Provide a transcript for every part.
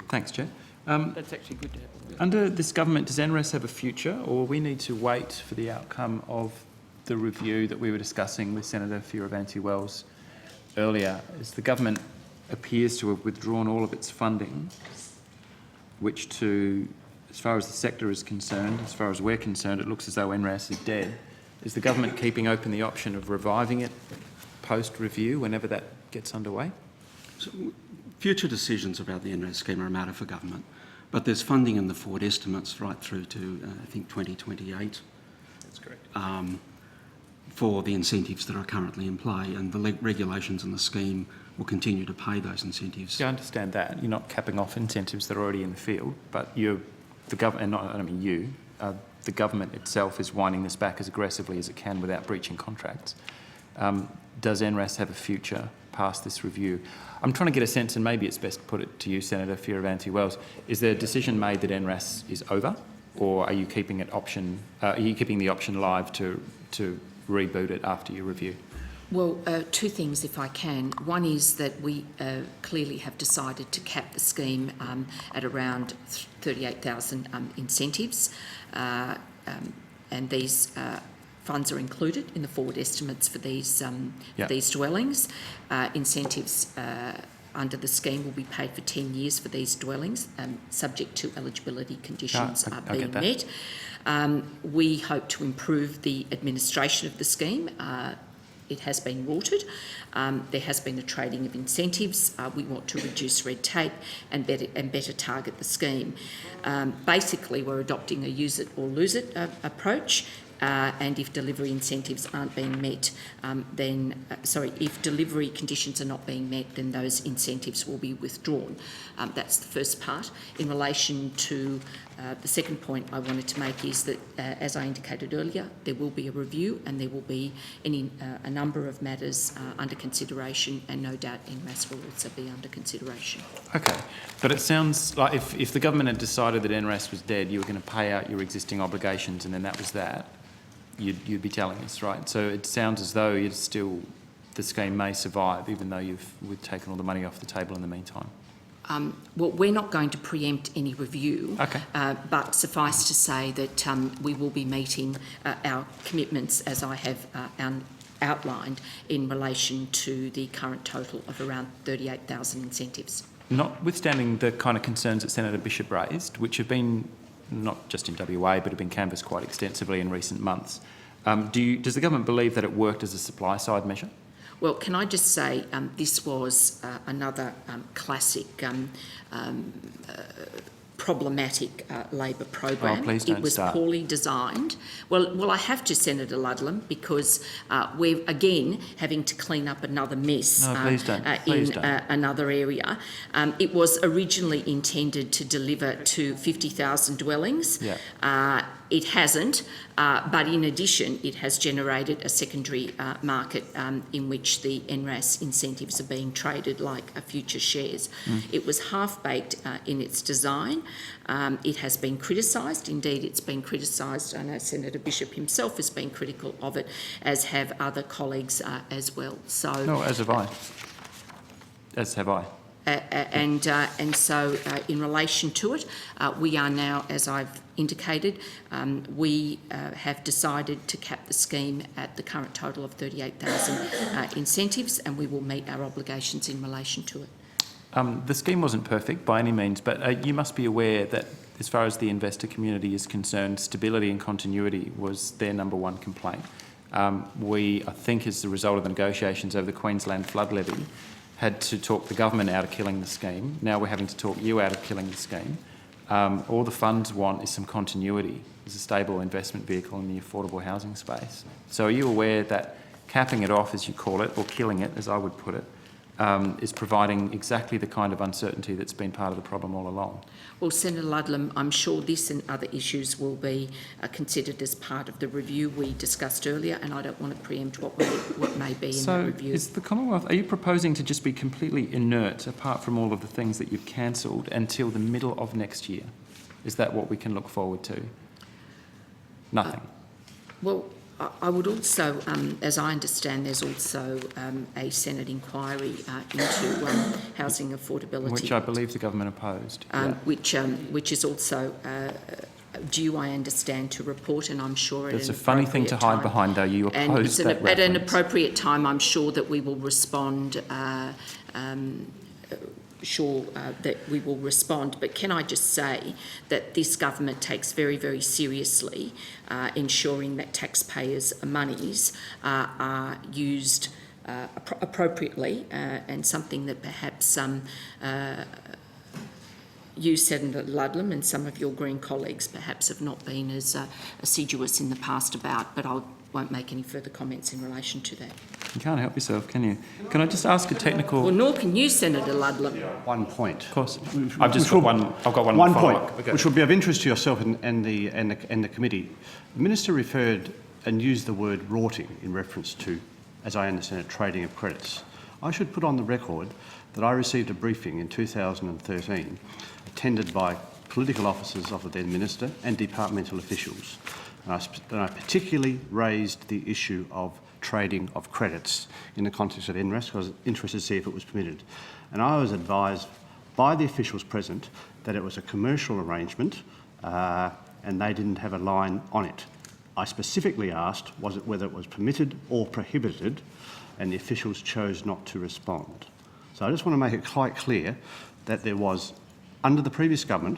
Thanks, Chair. That's actually good to have. Under this government, does NRAS have a future, or we need to wait for the outcome of the review that we were discussing with Senator Fierravanti-Wells earlier? As the government appears to have withdrawn all of its funding, which as far as the sector is concerned, as far as we're concerned, it looks as though NRAS is dead. Is the government keeping open the option of reviving it post-review whenever that gets underway? So, future decisions about the NRAS scheme are a matter for government, but there's funding in the forward estimates right through to, I think, 2028. That's correct. For the incentives that are currently in play, and the regulations in the scheme will continue to pay those incentives. Yeah, I understand that. You're not capping off incentives that are already in the field, but the government, and I don't mean you, the government itself is winding this back as aggressively as it can without breaching contracts. Does NRAS have a future past this review? I'm trying to get a sense, and maybe it's best to put it to you, Senator Fierravanti-Wells. Is there a decision made that NRAS is over, or are you keeping it option? Are you keeping the option live to reboot it after your review? Well, two things, if I can. One is that we clearly have decided to cap the scheme at around 38,000 incentives, and these funds are included in the forward estimates for these dwellings. Incentives under the scheme will be paid for 10 years for these dwellings, subject to eligibility conditions being met. We hope to improve the administration of the scheme. It has been watered. There has been a trading of incentives. We want to reduce red tape and better target the scheme. Basically, we're adopting a use it or lose it approach. And if delivery incentives aren't being met, if delivery conditions are not being met, then those incentives will be withdrawn. That's the first part. In relation to the second point I wanted to make is that, as I indicated earlier, there will be a review and there will be a number of matters under consideration, and no doubt NRAS will also be under consideration. Okay, but it sounds like if the government had decided that NRAS was dead, you were going to pay out your existing obligations and then that was that, you'd be telling us, right? So it sounds as though the scheme may survive, even though we've taken all the money off the table in the meantime. Well, we're not going to preempt any review, okay. But suffice to say that we will be meeting our commitments, as I have outlined, in relation to the current total of around 38,000 incentives. Notwithstanding the kind of concerns that Senator Bishop raised, which have been not just in WA, but have been canvassed quite extensively in recent months. Does the government believe that it worked as a supply-side measure? Well, can I just say this was another classic problematic Labor program. Oh, please don't It was start. poorly designed. Well, I have to, Senator Ludlam, because we're again having to clean up another mess in another area. It was originally intended to deliver to 50,000 dwellings. Yeah. It hasn't, but in addition, it has generated a secondary market in which the NRAS incentives are being traded like future shares. It was half-baked in its design. It has been criticised. Indeed, it's been criticised. I know Senator Bishop himself has been critical of it, as have other colleagues as well. So, no, as have I. As have I. And so in relation to it, we are now, as I've indicated, we have decided to cap the scheme at the current total of 38,000 incentives, and we will meet our obligations in relation to it. The scheme wasn't perfect by any means, but you must be aware that as far as the investor community is concerned, stability and continuity was their number one complaint. We, I think, as a result of the negotiations over the Queensland flood levy, had to talk the government out of killing the scheme. Now we're having to talk you out of killing the scheme. All the funds want is some continuity. There's a stable investment vehicle in the affordable housing space. So are you aware that capping it off, as you call it, or killing it, as I would put it, is providing exactly the kind of uncertainty that's been part of the problem all along? Well, Senator Ludlam, I'm sure this and other issues will be considered as part of the review we discussed earlier, and I don't want to preempt what may be in the review. So is the Commonwealth, are you proposing to just be completely inert, apart from all of the things that you've cancelled, until the middle of next year? Is that what we can look forward to? Nothing? Well, I would also, as I understand, there's also a Senate inquiry into housing affordability. Which I believe the government opposed. Which is also due, I understand, to report, and I'm sure it's a funny thing to hide behind, though. You opposed that reference. At an appropriate time, I'm sure that we will respond. That we will respond, but can I just say that this government takes very, very seriously ensuring that taxpayers' monies are used appropriately, and something that perhaps you, Senator Ludlam, and some of your Green colleagues perhaps have not been as assiduous in the past about, but I won't make any further comments in relation to that. You can't help yourself, can you? Can I just ask a technical... Well, nor can you, Senator Ludlam. One point. Of course. I've got one point, okay. which will be of interest to yourself and the committee. The Minister referred and used the word rorting in reference to, as I understand it, trading of credits. I should put on the record that I received a briefing in 2013 attended by political officers of the then Minister and departmental officials. And I particularly raised the issue of trading of credits in the context of NRAS, because I was interested to see if it was permitted. And I was advised by the officials present that it was a commercial arrangement and they didn't have a line on it. I specifically asked whether it was permitted or prohibited, and the officials chose not to respond. So I just want to make it quite clear that there was, under the previous government,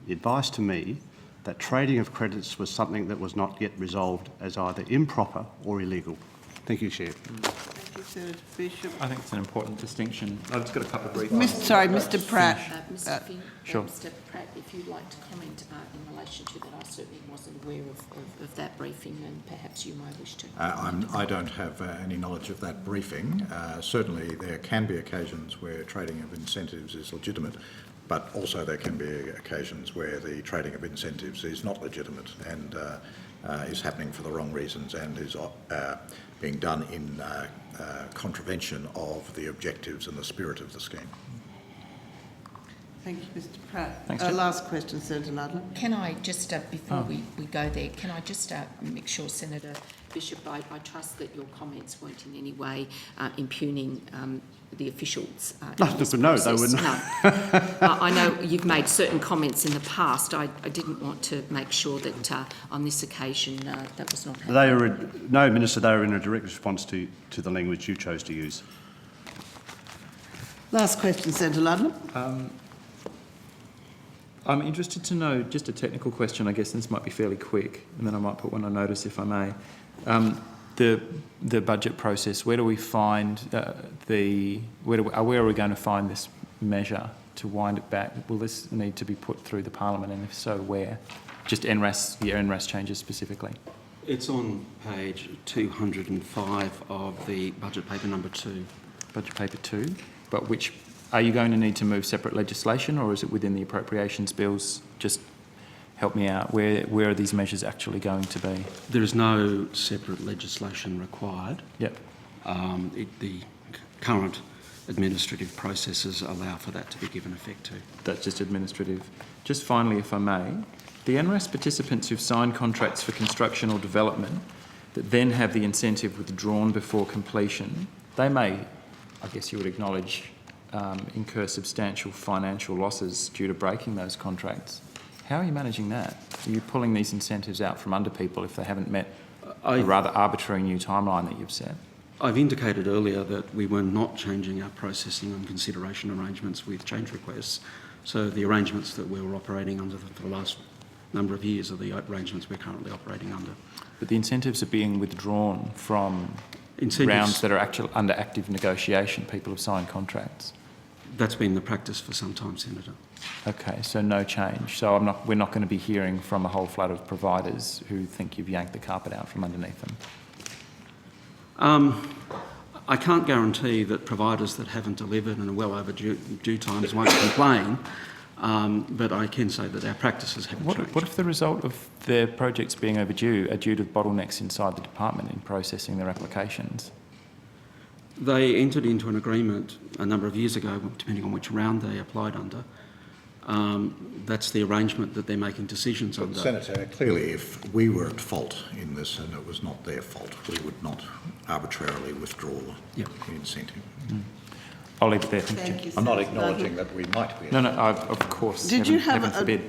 the advice to me that trading of credits was something that was not yet resolved as either improper or illegal. Thank you, Chair. Thank you, Senator Bishop. I think it's an important distinction. I've just got a couple of brief Mr. Pratt. Mr. Finn, sure. Mr. Pratt, if you'd like to comment in relation to that, I certainly wasn't aware of that briefing, and perhaps you may wish to. I don't have any knowledge of that briefing. Certainly there can be occasions where trading of incentives is legitimate, but also there can be occasions where the trading of incentives is not legitimate and is happening for the wrong reasons and is being done in contravention of the objectives and the spirit of the scheme. Thank you, Mr. Pratt. Thanks, last question, Senator Ludlam. Can I just, before we go there, can I just make sure, Senator Bishop, I trust that your comments weren't in any way impugning the officials. No, they wouldn't. No. I know you've made certain comments in the past. I didn't want to make sure that on this occasion that was not happening. No, Minister, they were in a direct response to the language you chose to use. Last question, Senator Ludlam. I'm interested to know, just a technical question, I guess, and this might be fairly quick, and then I might put one on notice if I may. The budget process, where do we find where are we going to find this measure to wind it back? Will this need to be put through the Parliament, and if so, where? Just NRAS, NRAS changes specifically. It's on page 205 of the budget paper number 2. Budget paper 2, but which, are you going to need to move separate legislation, or is it within the appropriations bills? Just help me out. Where are these measures actually going to be? There is no separate legislation required. Yep. The current administrative processes allow for that to be given effect to. That's just administrative. Just finally, if I may, the NRAS participants who've signed contracts for construction or development that then have the incentive withdrawn before completion, they may, I guess you would acknowledge, incur substantial financial losses due to breaking those contracts. How are you managing that? Are you pulling these incentives out from under people if they haven't met a rather arbitrary new timeline that you've set? I've indicated earlier that we were not changing our processing and consideration arrangements with change requests. So the arrangements that we were operating under for the last number of years are the arrangements we're currently operating under. But the incentives are being withdrawn from rounds that are actually under active negotiation. People have signed contracts. That's been the practice for some time, Senator. Okay, so no change. So we're not going to be hearing from a whole flood of providers who think you've yanked the carpet out from underneath them. I can't guarantee that providers that haven't delivered and are well overdue times won't complain, but I can say that our practices haven't changed. What if the result of their projects being overdue are due to bottlenecks inside the department in processing their applications? They entered into an agreement a number of years ago, depending on which round they applied under, That's the arrangement that they're making decisions But under. Senator, clearly if we were at fault in this and it was not their fault, we would not arbitrarily withdraw Yep. the incentive. I'll leave it there. Thank you. Thank you, I'm not Senator acknowledging Ludlam. that we might be. No, of course. Did you heaven have forbid.